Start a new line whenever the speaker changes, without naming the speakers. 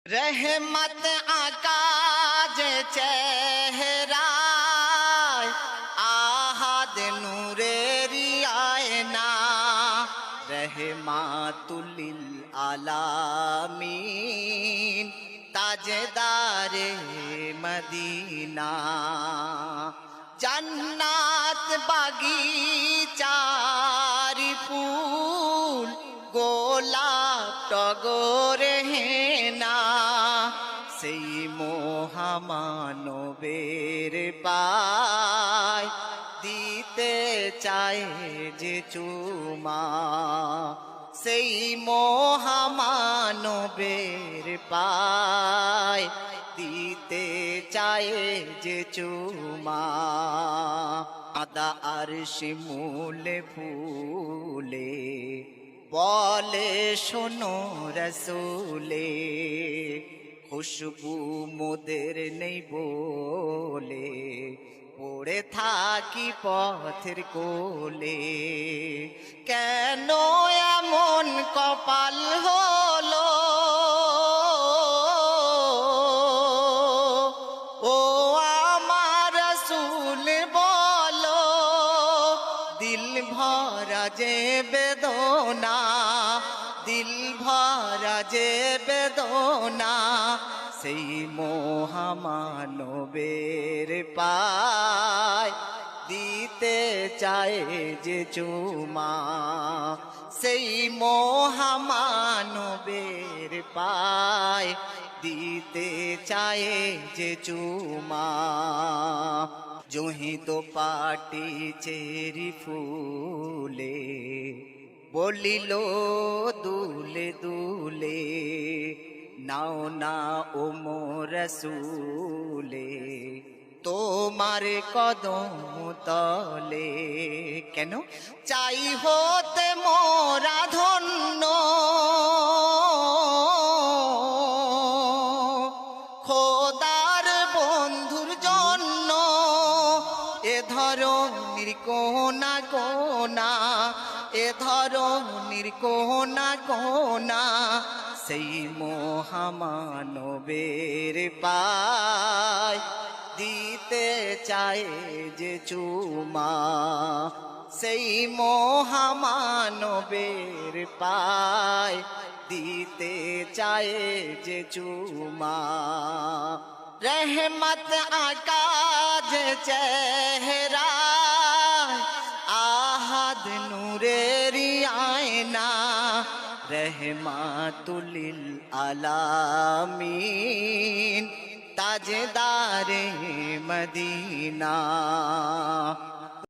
रहमत आकाज चेहराय आहद नूरेरी आयना रहमातुलिल आलामीन ताजदारे मदीना जन्नत बागीचार फूल গোলাপ টগরে হেনা সেই মহামানবের পায় দিতে চায় যে চুমা সেই মহামানবের পায় দিতে চায় যে চুমা আদা আরশ মূলে ফুলে বলে শোনো রসুলে খুশবু মোদের নেই বলে পড়ে থাকি পথের কোলে কেন এমন কপাল হলো ও আমার রসুল বলো দিল ভরা যে বেদনা দিল ভরা যে বেদনা সেই মহামানবের পায় দিতে চায় যে চুমা সেই মহামানবের পায় দিতে চায় যে চুমা जो ही तो पाटी चेरी फूले बोलिलो दूले दूले नाओ ना ओ मोर रसूले তোমার কদম তলে কেন চাই হতে মোরা ধন্য খোদার বন্ধুর জন্য এ ধরনের কোনা কোনা এ ধরনের কোনা কোনা সেই মহামানবের পায় দিতে চায় যে চুমা সেই মহামানবের পায় দিতে চায় যে চুমা रहमत आकाज चेहरा आहद नूरेरी आयना रहमातुलिल आलामीन ताजदारे मदीना